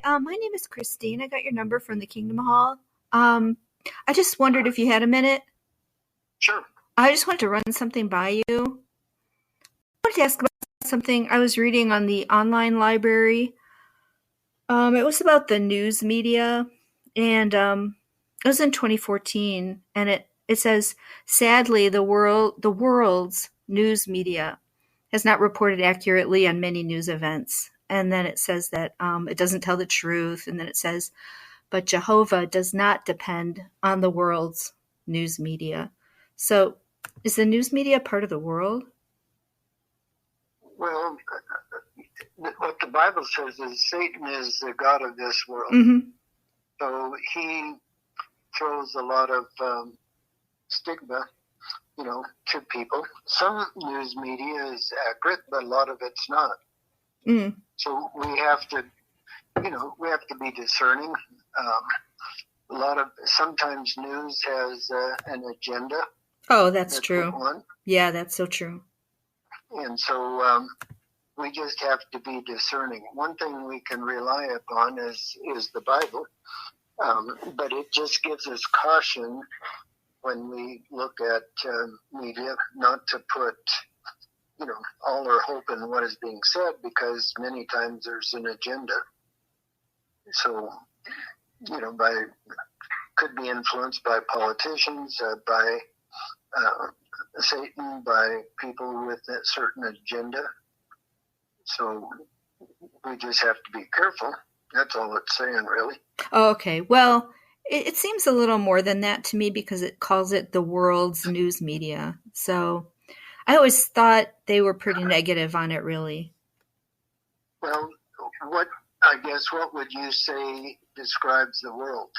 My name is Christine. I got your number from the Kingdom Hall. Um, I just wondered if you had a minute. Sure. I just wanted to run something by you. I wanted to ask about something I was reading on the online library. It was about the news media, and it was in 2014, and it says, sadly, the world's news media has not reported accurately on many news events. And then it says that it doesn't tell the truth, and then it says, but Jehovah does not depend on the world's news media. So, is the news media part of the world? Well, what the Bible says is Satan is the god of this world. Mm-hmm. So he throws a lot of stigma, to people. Some news media is accurate, but a lot of it's not. Mm. So we have to, we have to be discerning. Sometimes news has an agenda. Oh, that's true. One. Yeah, that's so true. And so we just have to be discerning. One thing we can rely upon is the Bible, but it just gives us caution when we look at media, not to put, all our hope in what is being said, because many times there's an agenda. So, could be influenced by politicians, by Satan, by people with a certain agenda. So we just have to be careful. That's all it's saying, really. Oh, okay. Well, it seems a little more than that to me because it calls it the world's news media. So I always thought they were pretty negative on it, really. Well, what would you say describes the world?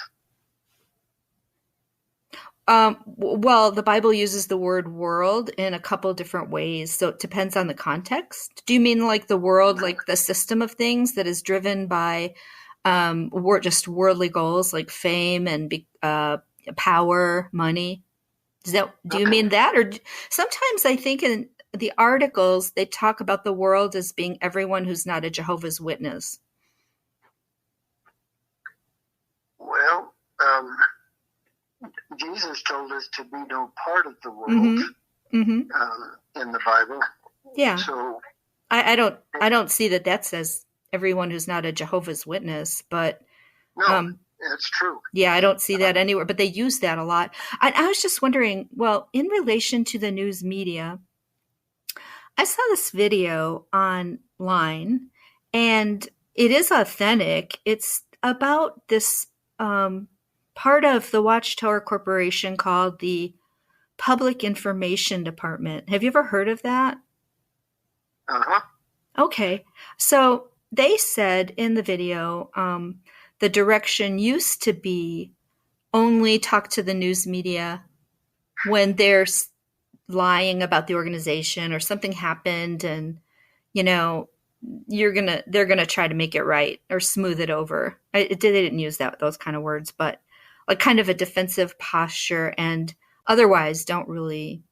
Well, the Bible uses the word world in a couple different ways, so it depends on the context. Do you mean like the world, like the system of things that is driven by just worldly goals like fame and power, money? Do you mean that? Or sometimes I think in the articles they talk about the world as being everyone who's not a Jehovah's Witness. Well, Jesus told us to be no part of the world. Mm-hmm. Mm-hmm. In the Bible. Yeah. So I don't see that says everyone who's not a Jehovah's Witness, but no, it's true. Yeah, I don't see that anywhere, but they use that a lot. I was just wondering, well, in relation to the news media, I saw this video online, and it is authentic. It's about this part of the Watchtower Corporation called the Public Information Department. Have you ever heard of that? Uh-huh. Okay. So they said in the video, the direction used to be only talk to the news media when they're lying about the organization or something happened and, they're going to try to make it right or smooth it over. They didn't use those kind of words, but like kind of a defensive posture, and otherwise don't really,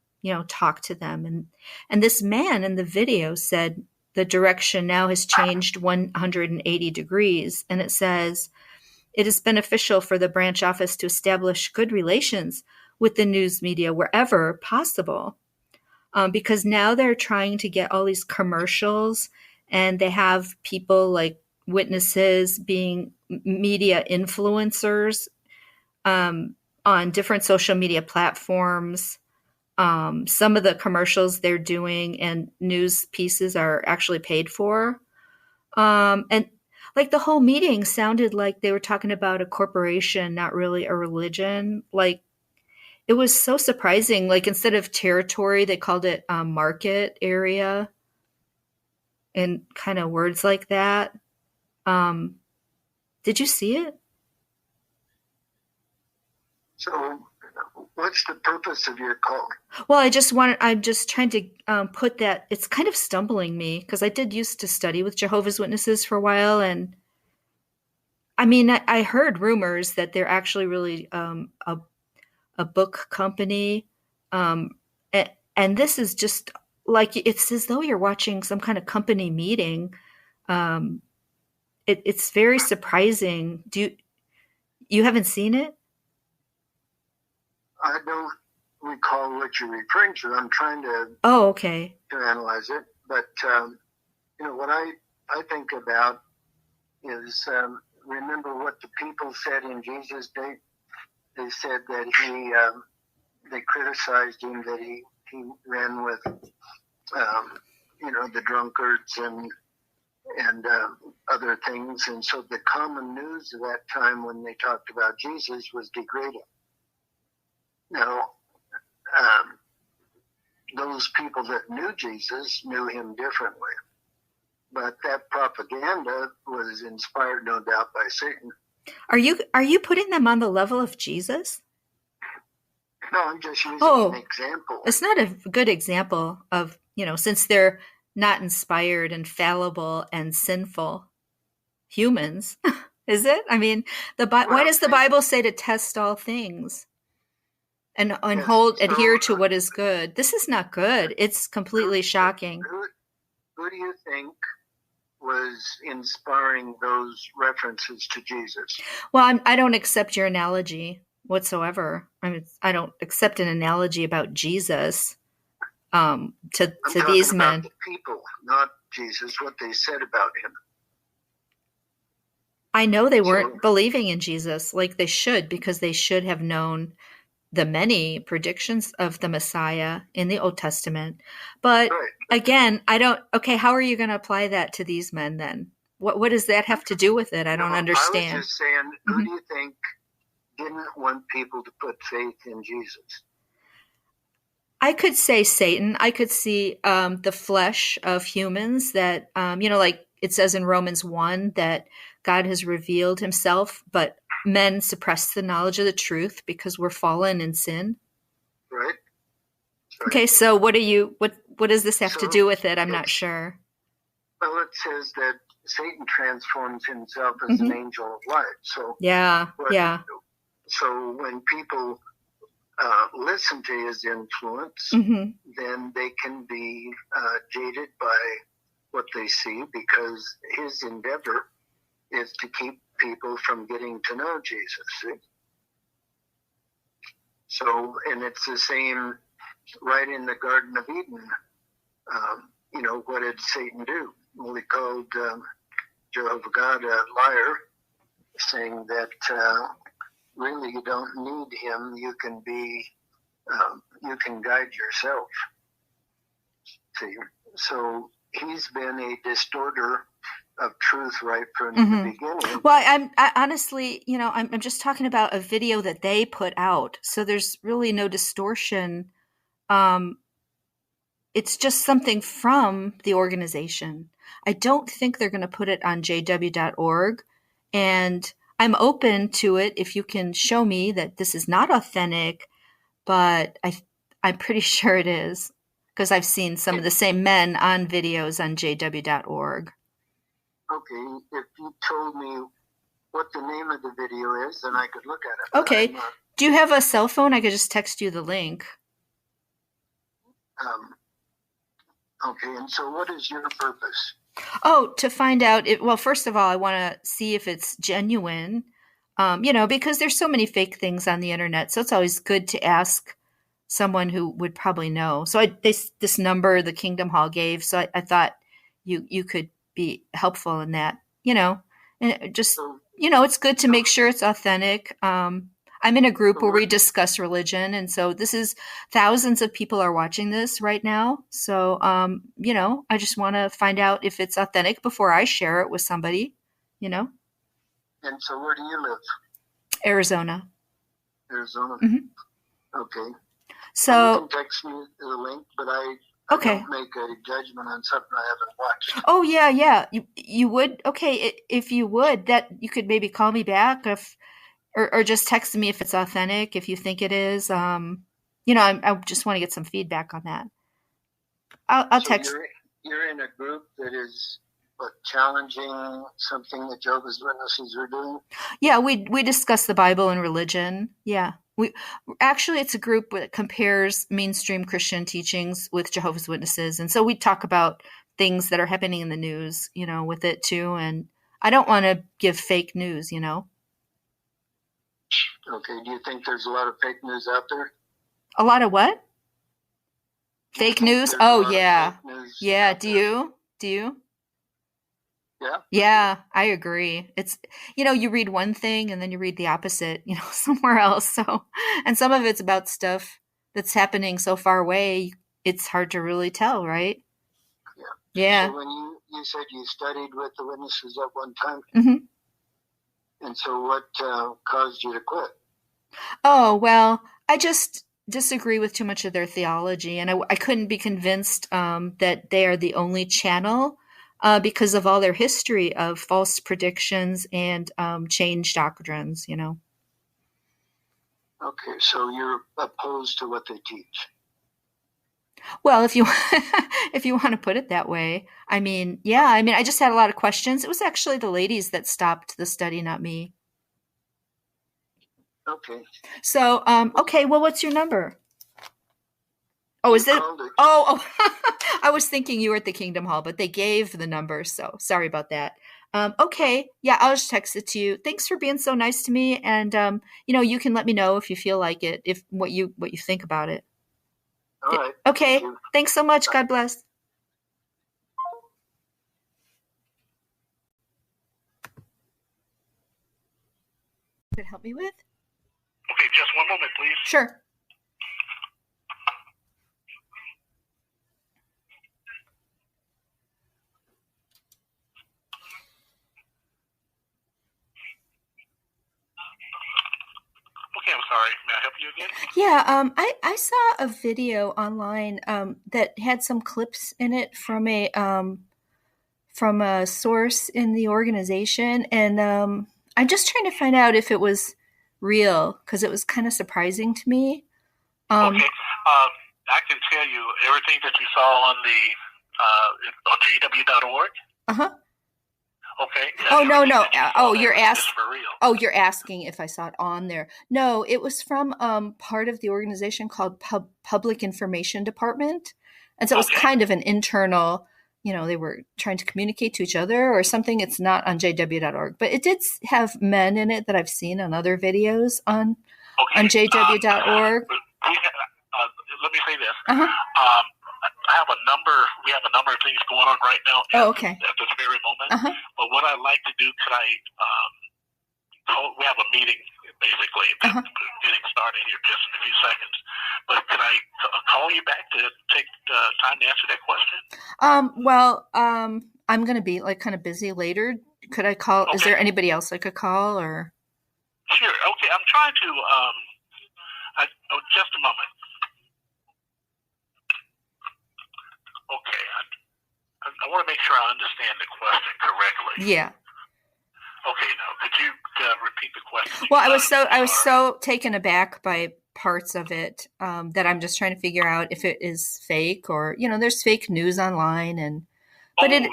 talk to them. And this man in the video said the direction now has changed 180 degrees. And it says, it is beneficial for the branch office to establish good relations with the news media wherever possible, because now they're trying to get all these commercials, and they have people like witnesses being media influencers on different social media platforms. Some of the commercials they're doing and news pieces are actually paid for. And like the whole meeting sounded like they were talking about a corporation, not really a religion. Like it was so surprising. Like instead of territory, they called it market area and kind of words like that. Did you see it? So what's the purpose of your call? Well, I'm just trying to put that, it's kind of stumbling me because I did used to study with Jehovah's Witnesses for a while. And I mean, I heard rumors that they're actually really a book company. And this is just like, it's as though you're watching some kind of company meeting. it's very surprising. You haven't seen it? I don't recall what you're referring to. I'm trying Oh, okay. to analyze it, but what I think about is remember what the people said in Jesus' day. They said that they criticized him that he ran with the drunkards and other things, and so the common news at that time when they talked about Jesus was degrading. Now, those people that knew Jesus knew him differently, but that propaganda was inspired, no doubt, by Satan. Are you putting them on the level of Jesus? No, I'm just using an example. It's not a good example of, since they're not inspired and fallible and sinful humans, is it? I mean, why does the Bible say to test all things and adhere to what is good? This is not good. It's completely shocking. Who do you think was inspiring those references to Jesus? Well, I don't accept your analogy whatsoever. I don't accept an analogy about Jesus to these men. About the people, not Jesus, what they said about him. I know they weren't believing in Jesus like they should, because they should have known the many predictions of the Messiah in the Old Testament. But again, how are you going to apply that to these men then? What does that have to do with it? I don't understand. I was just saying, who do you think didn't want people to put faith in Jesus? I could say Satan. I could see the flesh of humans that, like it says in Romans 1 that God has revealed himself, but men suppress the knowledge of the truth because we're fallen in sin. Right. Okay, so what does this have to do with it? I'm not sure. Well, it says that Satan transforms himself as an angel of light. So yeah. So when people listen to his influence, then they can be jaded by what they see, because his endeavor is to keep people from getting to know Jesus. See? So, and it's the same right in the Garden of Eden. What did Satan do? Well, he called Jehovah God a liar, saying that really you don't need him. You can guide yourself. See, so he's been a distorter of truth right from the beginning. Well, I honestly, I'm just talking about a video that they put out. So there's really no distortion. It's just something from the organization. I don't think they're going to put it on jw.org. And I'm open to it if you can show me that this is not authentic, but I'm pretty sure it is, because I've seen some of the same men on videos on jw.org. Okay, if you told me what the name of the video is, then I could look at it. Okay. Do you have a cell phone? I could just text you the link. Okay, and so what is your purpose? Oh, to find out well, first of all, I want to see if it's genuine, because there's so many fake things on the internet. So it's always good to ask someone who would probably know. So this number the Kingdom Hall gave, so I thought you could be helpful in that, and just, it's good to make sure it's authentic. I'm in a group where we discuss religion. And so thousands of people are watching this right now. So, I just want to find out if it's authentic before I share it with somebody, And so where do you live? Arizona. Arizona? Okay. So you can text me the link, but I don't make a judgment on something I haven't watched. Oh, yeah. You would? Okay. If you would, that you could maybe call me back or just text me if it's authentic, if you think it is. I just want to get some feedback on that. I'll text. You're in a group that is challenging something that Jehovah's Witnesses are doing? Yeah, we discuss the Bible and religion. Yeah. It's a group that compares mainstream Christian teachings with Jehovah's Witnesses. And so we talk about things that are happening in the news, with it too. And I don't want to give fake news, you know. Okay. Do you think there's a lot of fake news out there? A lot of what? Do you Fake think news? there's a Oh, lot of yeah. fake news Yeah. out Do there? you? Do you? Yeah. Yeah, I agree. It's, you read one thing and then you read the opposite, somewhere else. So, and some of it's about stuff that's happening so far away, it's hard to really tell, right? Yeah. Yeah. So when you said you studied with the witnesses at one time, Hmm. and so what caused you to quit? Oh, well, I just disagree with too much of their theology, and I couldn't be convinced that they are the only channel because of all their history of false predictions and changed doctrines. Okay, so you're opposed to what they teach. Well, if you if you want to put it that way, I mean, yeah, I mean, I just had a lot of questions. It was actually the ladies that stopped the study, not me. Okay. So, okay, well, what's your number? Oh, You is it? called it. Oh, I was thinking you were at the Kingdom Hall, but they gave the number, so sorry about that. Okay, yeah, I'll just text it to you. Thanks for being so nice to me, and you can let me know if you feel like it, if what you think about it. All right. Thank Okay, you. thanks so much. Bye. God bless. Could help me with? Okay, just one moment, please. Sure. Okay, I'm sorry. May I help you again? Yeah, I saw a video online that had some clips in it from a source in the organization, and I'm just trying to find out if it was real because it was kind of surprising to me. Okay. I can tell you everything that you saw on the on jw.org. Uh-huh. Okay. Oh, no. Oh, you're asking. For real. Oh, you're asking if I saw it on there. No, it was from part of the organization called Public Information Department. And so it was Okay. kind of an internal, they were trying to communicate to each other or something. It's not on jw.org, but it did have men in it that I've seen on other videos on jw.org. Let me say this. Uh-huh. I have a number. We have a number of things going on right now. Okay. At this very moment. Uh-huh. But what I'd like to do tonight, we have a meeting basically that's getting started here just in a few seconds. But can I call you back to take time to answer that question? Well, I'm going to be kind of busy later. Could I call? Okay. Is there anybody else I could call or? Sure. Okay. I'm trying to. Just a moment. Okay. I want to make sure I understand the question correctly. Yeah. Okay. Now, could you repeat the question? Well, I was so taken aback by parts of it that I'm just trying to figure out if it is fake or there's fake news online I see what you mean.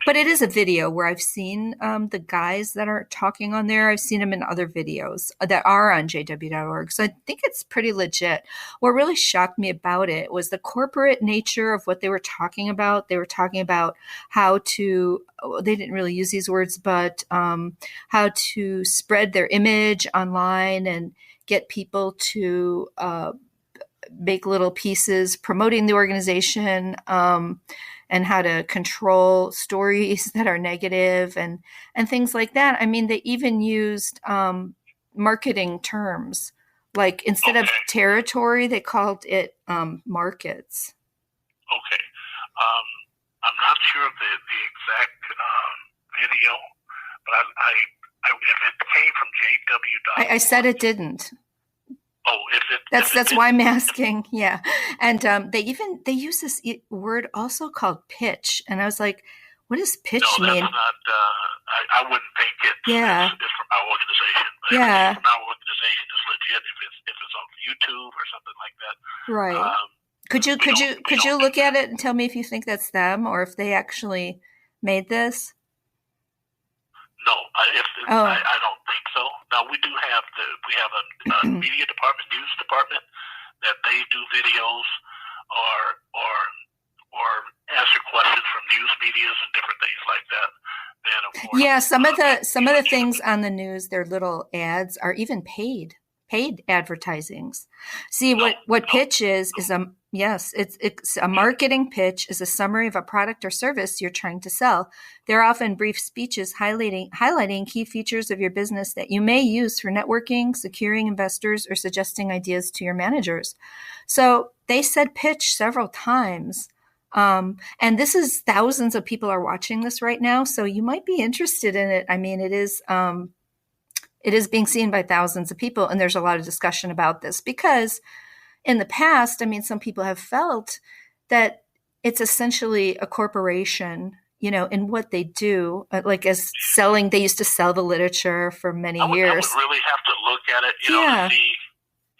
But it is a video where I've seen the guys that are talking on there. I've seen them in other videos that are on jw.org. So I think it's pretty legit. What really shocked me about it was the corporate nature of what they were talking about. They were talking about how to, they didn't really use these words, but how to spread their image online and get people to make little pieces promoting the organization and how to control stories that are negative and things like that. I mean, they even used marketing terms. Like instead of territory, they called it markets. Okay. I'm not sure of the exact video, but if it came from JW. I said it didn't. Oh, that's why I'm asking. Yeah. And they use this word also called pitch. And I was like, what does pitch mean? That's not, I wouldn't think it's from our organization. Yeah. From our organization is legit if it's on YouTube or something like that. Right. Could you look at it and tell me if you think that's them or if they actually made this? No, I don't think so. Now we do have a media department, news department that they do videos or answer questions from news medias and different things like that. Then of course Yeah, some of the things on the news, their little ads are even paid advertisings. See, No, what no, pitch is a yes, it's a marketing pitch is a summary of a product or service you're trying to sell. They're often brief speeches highlighting key features of your business that you may use for networking, securing investors, or suggesting ideas to your managers. So they said pitch several times. And this is thousands of people are watching this right now, so you might be interested in it. I mean, it is being seen by thousands of people, and there's a lot of discussion about this because in the past, I mean, some people have felt that it's essentially a corporation, in what they do, like as selling. They used to sell the literature for many I years. would really have to look at it, Yeah. to see.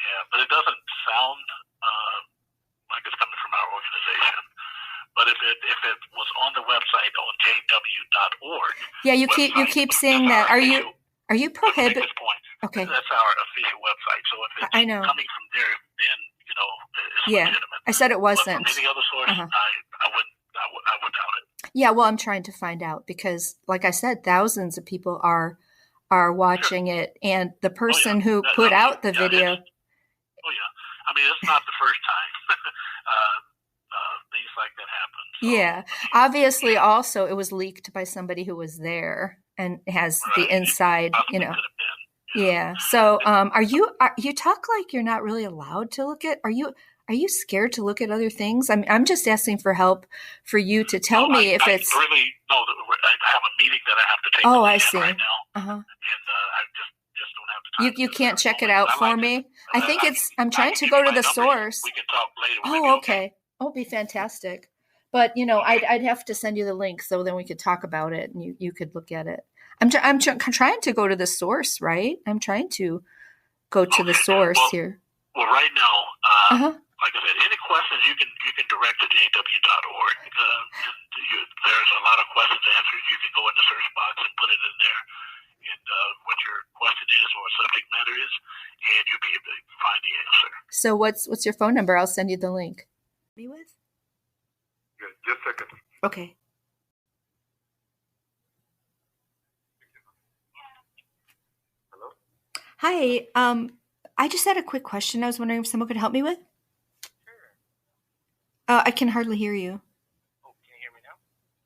Yeah, but it doesn't sound like it's coming from our organization. But if it was on the website on jw.org, Yeah, you keep saying that. Are you prohibited? Point. Okay. That's our official website. So if it's I know. coming from there, then it's Yeah, legitimate. I said it But wasn't. from any other source, Uh-huh. I would doubt it. Yeah, well, I'm trying to find out because, like I said, thousands of people are watching it, and the person who put out the video. Oh yeah, I mean it's not the first time things like that happen. So, Yeah, obviously, also it was leaked by somebody who was there and has the right, inside, possibly could have been. Yeah. So, you talk like you're not really allowed to look at? Are you scared to look at other things? I'm just asking for help for you to tell me if it's. I really no. I have a meeting that I have to take. Oh, I see. Right now, Uh-huh. and I just don't have the time. You can't check it out for me. I think I'm trying to go to the source. We can talk later. Oh, okay. Oh, it'd be fantastic. But I'd have to send you the link so then we could talk about it and you could look at it. I'm trying to go to the source, right? I'm trying to go to the source here. Well, right now, Uh-huh. like I said, any questions you can direct to jw.org. There's a lot of questions to answer. You can go in the search box and put it in there, and what your question is or subject matter is, and you'll be able to find the answer. So what's your phone number? I'll send you the link. Be with? Yeah, just a second. Okay. Hello? Hi. I just had a quick question. I was wondering if someone could help me with. Sure. I can hardly hear you. Oh, can you hear me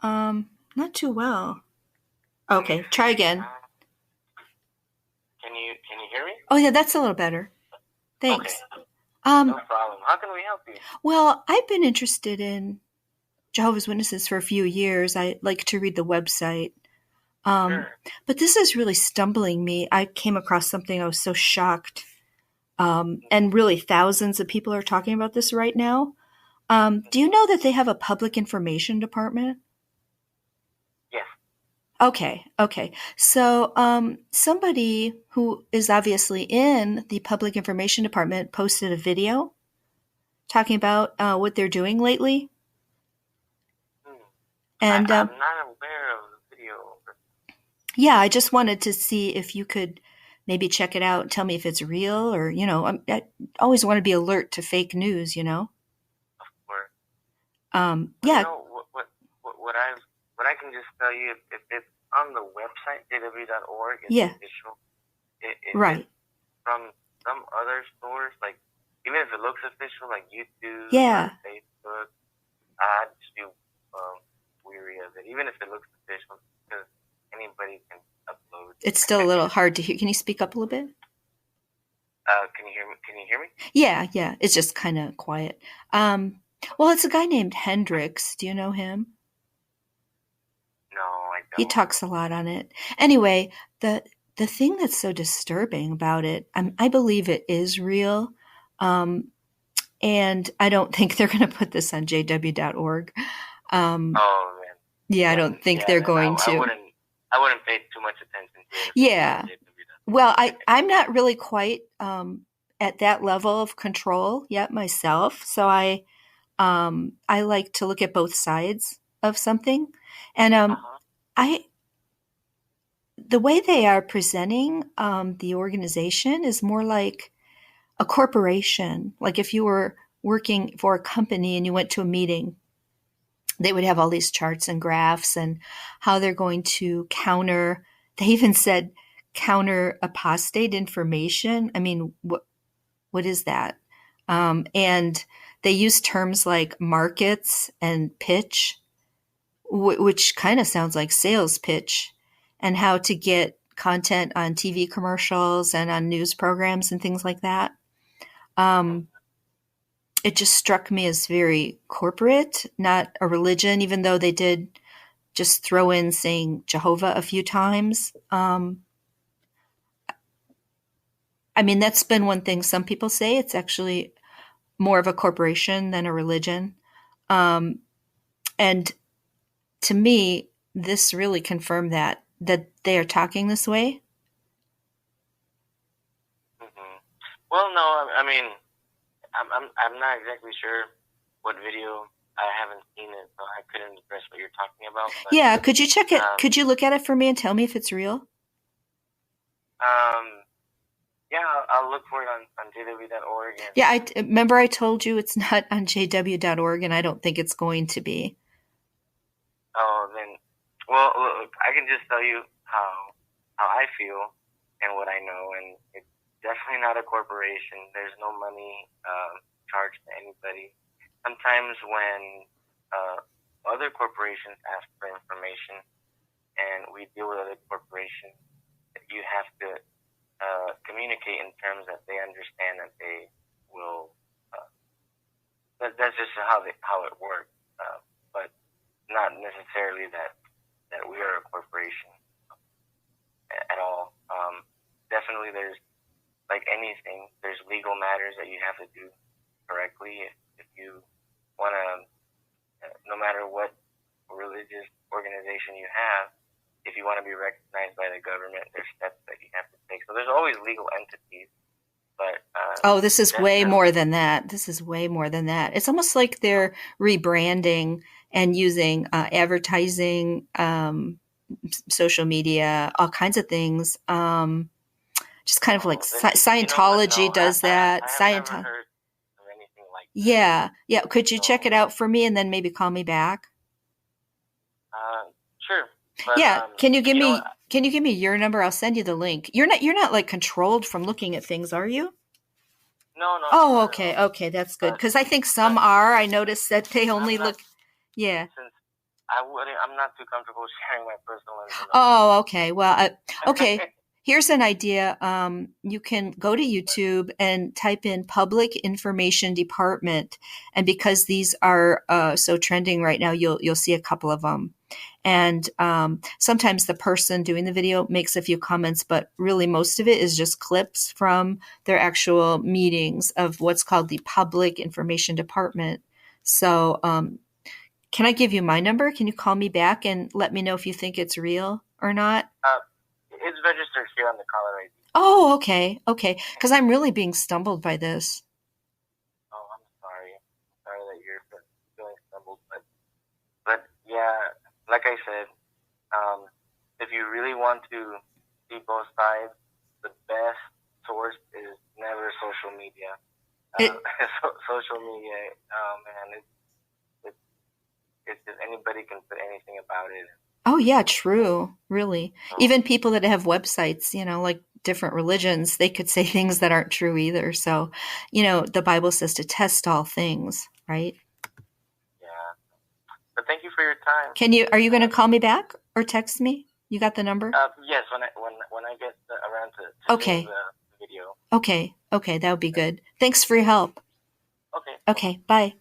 now? Not too well. Okay, try again. Can you hear me? Oh yeah, that's a little better. Thanks. Okay. No problem. How can we help you? Well, I've been interested in Jehovah's Witnesses for a few years. I like to read the website. Sure. But this is really stumbling me. I came across something I was so shocked. And really thousands of people are talking about this right now. Do you know that they have a public information department? Yes. Okay. So somebody who is obviously in the public information department posted a video talking about what they're doing lately. And I'm not aware of the video. Yeah, I just wanted to see if you could maybe check it out and tell me if it's real or, I always want to be alert to fake news, Of course. Yeah. What I can just tell you, if it's on the website, jw.org, it's official. Right. From some other stores, like, even if it looks official, like YouTube or Facebook, I'd just be weary of it, even if it looks official, because anybody can upload. It's still a little hard to hear. Can you speak up a little bit? Can you hear me? Can you hear me? Yeah. It's just kind of quiet. Well, it's a guy named Hendricks. Do you know him? No, I don't. He talks a lot on it. Anyway, the thing that's so disturbing about it, I believe it is real. And I don't think they're going to put this on jw.org. Oh, man. Yeah, I don't think they're going to. I wouldn't pay too much attention to it. Yeah. Well, I'm not really quite at that level of control yet myself. So I like to look at both sides of something. And the way they are presenting the organization is more like a corporation. Like if you were working for a company and you went to a meeting, they would have all these charts and graphs and how they're going to counter. They even said counter apostate information. I mean, what is that? And they use terms like markets and pitch, which kind of sounds like sales pitch, and how to get content on TV commercials and on news programs and things like that. It just struck me as very corporate, not a religion, even though they did just throw in saying Jehovah a few times. I mean, that's been one thing some people say. It's actually more of a corporation than a religion. And to me, this really confirmed that they are talking this way. Mm-hmm. Well, no, I mean, I'm not exactly sure what video. I haven't seen it, so I couldn't address what you're talking about. But, yeah, could you check it? Could you look at it for me and tell me if it's real? Yeah, I'll look for it on jw.org. Yeah, I remember I told you it's not on jw.org, and I don't think it's going to be. Oh, then, well, look, I can just tell you how I feel and what I know, and it's definitely not a corporation. There's no money charged to anybody. Sometimes when other corporations ask for information, and we deal with other corporations, you have to communicate in terms that they understand that they will. That's just how it works, but not necessarily that we are a corporation at all. Definitely, there's, like anything, there's legal matters that you have to do correctly. If you want to, no matter what religious organization you have, if you want to be recognized by the government, there's steps that you have to take. So there's always legal entities, but this is way more than that. This is way more than that. It's almost like they're rebranding and using advertising, social media, all kinds of things. Just kind of like Scientology does that. I have never heard of anything like that. Yeah. Could you check it out for me and then maybe call me back? Sure. But, yeah. Can you give me your number? I'll send you the link. You're not like controlled from looking at things, are you? No. Oh, okay. Okay, that's good. Because I think some are. I noticed that they only look. Yeah. Since I'm not too comfortable sharing my personal information. Oh, okay. Well, okay. Here's an idea. You can go to YouTube and type in Public Information Department, and because these are so trending right now, you'll see a couple of them. And sometimes the person doing the video makes a few comments, but really most of it is just clips from their actual meetings of what's called the Public Information Department. So can I give you my number? Can you call me back and let me know if you think it's real or not? It's registered here on the caller ID. Oh, okay. Because I'm really being stumbled by this. Oh, I'm sorry. Sorry that you're feeling stumbled, but yeah, like I said, if you really want to see both sides, the best source is never social media. Social media, man, it's just anybody can put anything about it. Oh yeah, true. Really. Even people that have websites, like different religions, they could say things that aren't true either. So, the Bible says to test all things, right? Yeah. But thank you for your time. Are you going to call me back or text me? You got the number? Yes, when I get around to seeing the video. Okay, that would be good. Thanks for your help. Okay. Okay, bye.